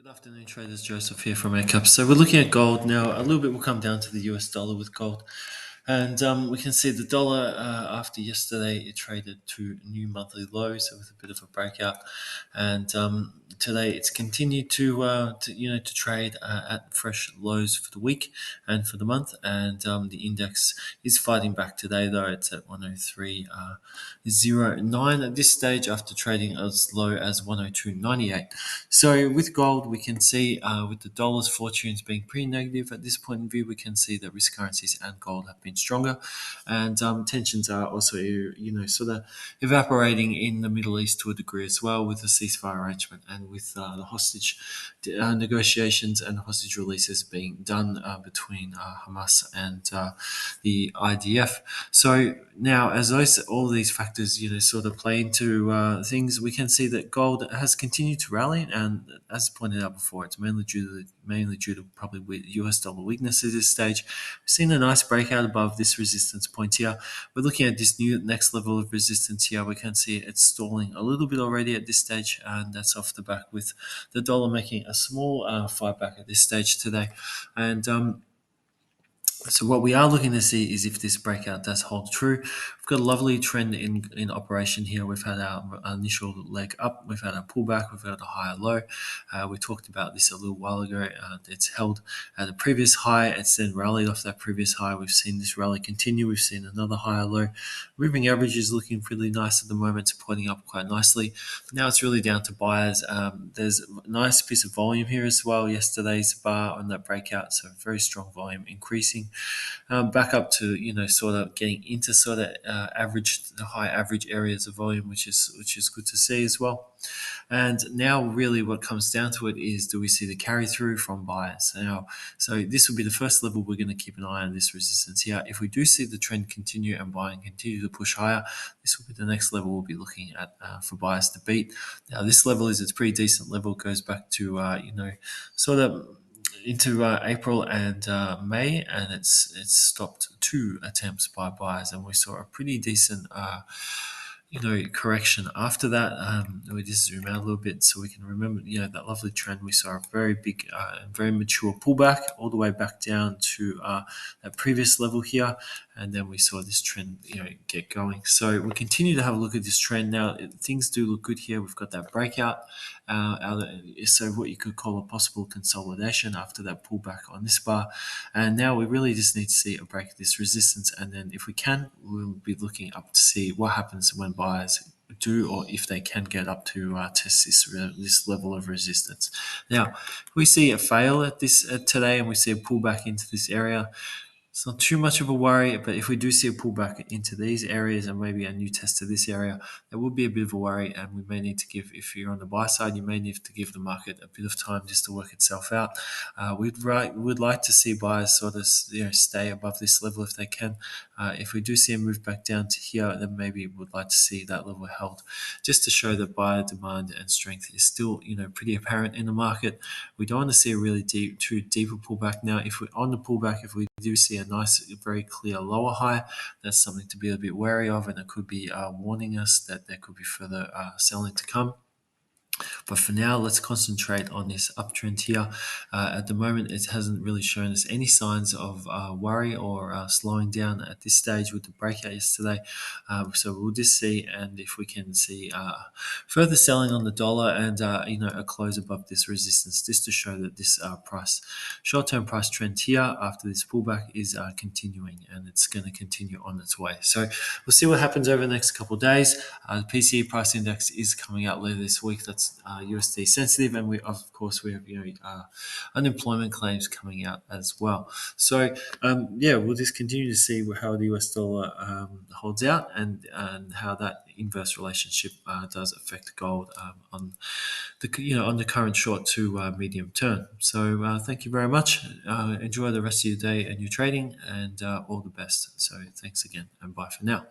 Good afternoon, traders. Joseph here from Eightcap. So we're looking at gold now. A little bit will come down to the US dollar with gold, and we can see the dollar after yesterday it traded to new monthly lows, so with a bit of a breakout, and today it's continued to trade at fresh lows for the week and for the month, and the index is fighting back today though. It's at 103.09 at this stage after trading as low as 102.98. So with gold, we can see with the dollar's fortunes being pretty negative at this point in view, we can see that risk currencies and gold have been stronger, and tensions are also sort of evaporating in the Middle East to a degree as well, with the ceasefire arrangement and with the hostage negotiations and hostage releases being done between Hamas and the IDF. So now, as all these factors, sort of play into things, we can see that gold has continued to rally, and as pointed out before, it's mainly due to probably US dollar weakness at this stage. We've seen a nice breakout above this resistance point here. We're looking at this new next level of resistance here. We can see it's stalling a little bit already at this stage, and that's off the back with the dollar making a small fight back at this stage today, and so what we are looking to see is if this breakout does hold true. We've got a lovely trend in operation here. We've had our initial leg up, we've had a pullback, we've had a higher low. We talked about this a little while ago. It's held at a previous high. It's then rallied off that previous high. We've seen this rally continue. We've seen another higher low. Moving average is looking pretty nice at the moment. It's pointing up quite nicely. Now it's really down to buyers. There's a nice piece of volume here as well. Yesterday's bar on that breakout, so very strong volume increasing. Back up to sort of getting into sort of the high average areas of volume, which is good to see as well. And now really what comes down to it is, do we see the carry through from buyers now? So this will be the first level we're going to keep an eye on, this resistance here. If we do see the trend continue and buying continue to push higher, this will be the next level we'll be looking at for buyers to beat. Now this level is a pretty decent level. It goes back to sort of into April and May, and it's stopped 2 attempts by buyers, and we saw a pretty decent correction after that. We just zoom out a little bit so we can remember that lovely trend. We saw a very big very mature pullback all the way back down to that previous level here, and then we saw this trend get going. So we continue to have a look at this trend. Now things do look good here. We've got that breakout so what you could call a possible consolidation after that pullback on this bar, and now we really just need to see a break of this resistance, and then if we can, we'll be looking up to see what happens when buyers do, or if they can get up to test this level of resistance. Now, if we see a fail at this today, and we see a pullback into this area, it's not too much of a worry, but if we do see a pullback into these areas and maybe a new test to this area, there will be a bit of a worry, and we may need to give, if you're on the buy side, you may need to give the market a bit of time just to work itself out. We'd like to see buyers sort of stay above this level if they can. If we do see a move back down to here, then maybe we'd like to see that level held, just to show that buyer demand and strength is still pretty apparent in the market. We don't want to see a really too deeper pullback now. If we're on the pullback, if we do see a nice, very clear lower high, that's something to be a bit wary of, and it could be warning us that there could be further selling to come. But for now, let's concentrate on this uptrend here. At the moment, it hasn't really shown us any signs of worry or slowing down at this stage with the breakout yesterday. So we'll just see, and if we can see further selling on the dollar and a close above this resistance, just to show that this short-term price trend here after this pullback is continuing, and it's going to continue on its way. So we'll see what happens over the next couple of days. The PCE price index is coming out later this week. That's USD sensitive, and we have unemployment claims coming out as well. So we'll just continue to see how the US dollar holds out, and how that inverse relationship does affect gold on the current short to medium term. So thank you very much. Enjoy the rest of your day and your trading, and all the best. So thanks again, and bye for now.